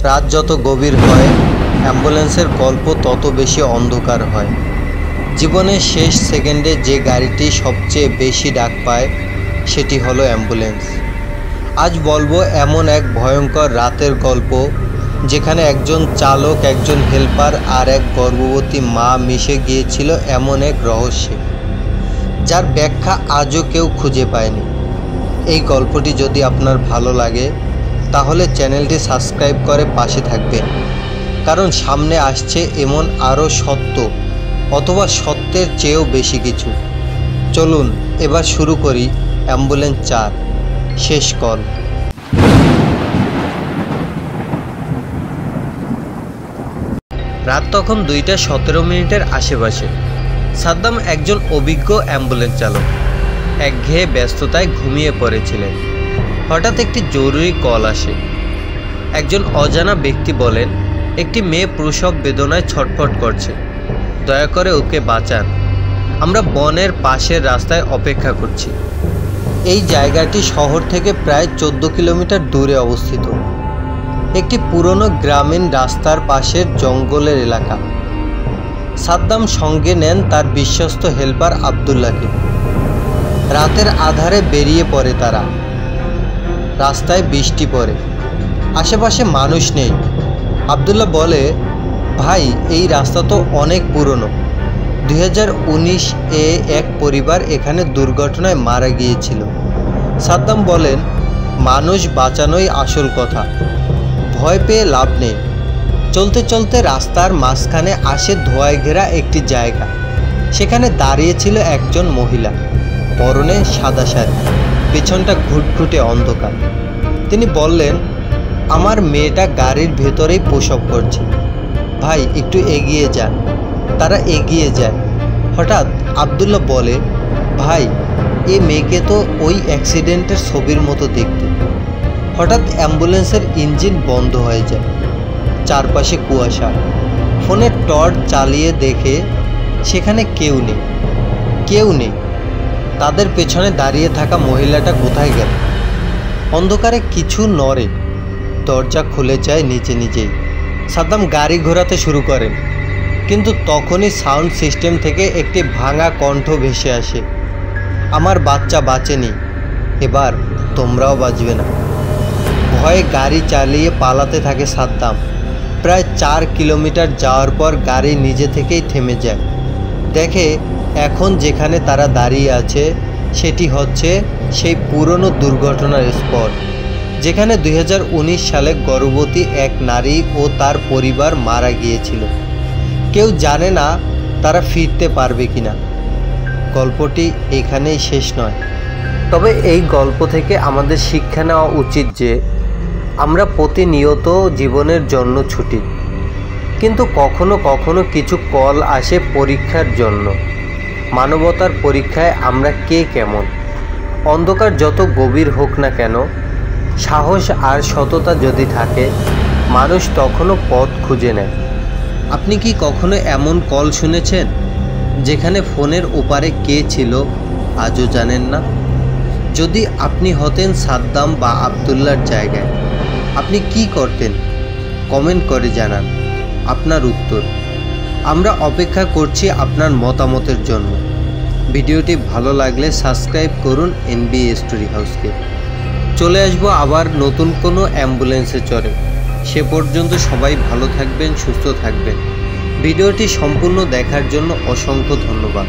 রাত যত গভীর হয় অ্যাম্বুলেন্সের গল্প তত বেশি অন্ধকার হয়। জীবনের শেষ সেকেন্ডে যে গাড়িটি সবচেয়ে বেশি ডাক পায় সেটি হলো অ্যাম্বুলেন্স। আজ বলবো এমন এক ভয়ঙ্কর রাতের গল্প যেখানে একজন চালক, একজন হেল্পার আর এক গর্ভবতী মা মিশে গিয়েছিল এমন এক রহস্যে, যার ব্যাখ্যা আজও কেউ খুঁজে পায়নি। এই গল্পটি যদি আপনার ভালো লাগে তাহলে চ্যানেলটি সাবস্ক্রাইব করে পাশে থাকবেন, কারণ সামনে আসছে এমন আরও সত্য অথবা সত্যের চেয়েও বেশি কিছু। চলুন এবার শুরু করি অ্যাম্বুলেন্স 4 শেষ কল। রাত তখন 2:17 আশেপাশে। সাদ্দাম একজন অভিজ্ঞ অ্যাম্বুলেন্স চালক একঘেয়ে ব্যস্ততায় ঘুমিয়ে পড়েছিলেন। হঠাৎ একটি জরুরি কল আসে। একজন অজানা ব্যক্তি বলেন, একটি মেয়ে প্রসব বেদনায় ছটফট করছে, দয়া করে ওকে বাঁচান, আমরা বনের পাশের রাস্তায় অপেক্ষা করছি। এই জায়গাটি শহর থেকে প্রায় 14 কিলোমিটার দূরে অবস্থিত, একটি পুরনো গ্রামীণ রাস্তার পাশের জঙ্গলের এলাকা। সাদ্দাম সঙ্গে নেন তার বিশ্বস্ত হেল্পার আবদুল্লাহকে। রাতের আধারে বেরিয়ে পড়ে তারা। রাস্তায় বৃষ্টি পড়ে, আশেপাশে মানুষ নেই। আবদুল্লাহ বলে, ভাই এই রাস্তা তো অনেক পুরনো, 2019-এ এক পরিবার এখানে দুর্ঘটনায় মারা গিয়েছিল। সাদ্দাম বলেন, মানুষ বাঁচানোই আসল কথা, ভয় পেয়ে লাভ নেই। চলতে চলতে রাস্তার মাঝখানে আসে ধোঁয়ায় ঘেরা একটি জায়গা। সেখানে দাঁড়িয়েছিল একজন মহিলা, পরনে সাদা শাড়ি, পেছনটা ঘুটঘুটে অন্ধকার। তিনি বললেন, আমার মেয়েটা গাড়ির ভেতরেই প্রসব করছে, ভাই একটু এগিয়ে যান। তারা এগিয়ে যায়। হঠাৎ আবদুল্লাহ বলে, ভাই এ মেয়েকে তো ওই অ্যাক্সিডেন্টের ছবির মতো দেখতে। হঠাৎ অ্যাম্বুলেন্সের ইঞ্জিন বন্ধ হয়ে যায়। চারপাশে কুয়াশা। ফোনের টর্চ চালিয়ে দেখে সেখানে কেউ নেই। তাদের পেছনে দাঁড়িয়ে থাকা মহিলাটা কোথায় গেল? অন্ধকারে কিছু নড়ে, দরজা খুলে যায় নিজেই। সাদ্দাম গাড়ি ঘোরাতে শুরু করেন, কিন্তু তখনই সাউন্ড সিস্টেম থেকে একটি ভাঙা কণ্ঠ ভেসে আসে, আমার বাচ্চা বাঁচেনি, এবার তোমরাও বাঁচবে না। ভয়ে গাড়ি চালিয়ে পালাতে থাকে সাদ্দাম। প্রায় 4 কিলোমিটার যাওয়ার পর গাড়ি নিজে থেকেই থেমে যায়। দেখে এখন যেখানে তারা দাঁড়িয়ে আছে সেটি হচ্ছে সেই পুরনো দুর্ঘটনার স্পট, যেখানে 2019 সালে গর্ভবতী এক নারী ও তার পরিবার মারা গিয়েছিল। কেউ জানে না তারা ফিরতে পারবে কিনা। গল্পটি এখানেই শেষ নয়, তবে এই গল্প থেকে আমাদের শিক্ষা নেওয়া উচিত যে আমরা প্রতিনিয়ত জীবনের জন্য ছুটি, কিন্তু কখনো কখনো কিছু কল আসে পরীক্ষার জন্য। মানবতার পরীক্ষায় আমরা কে কেমন। অন্ধকার যত গভীর হোক না কেন, সাহস আর সততা যদি থাকে, মানুষ তখনও পথ খুঁজে নেয়। আপনি কি কখনো এমন কল শুনেছেন যেখানে ফোনের ওপারে কে ছিল আজও জানেন না? যদি আপনি হতেন সাদ্দাম বা আবদুল্লাহর জায়গায়, আপনি কি করতেন? কমেন্ট করে জানান আপনার উত্তর। আমরা অপেক্ষা করছি আপনার মতামতের জন্য। ভিডিওটি ভালো লাগলে সাবস্ক্রাইব করুন NBA স্টোরি হাউসকে। চলে আসবো আবার নতুন কোনো অ্যাম্বুলেন্সে চড়ে। সে পর্যন্ত সবাই ভালো থাকবেন, সুস্থ থাকবেন। ভিডিওটি সম্পূর্ণ দেখার জন্য অসংখ্য ধন্যবাদ।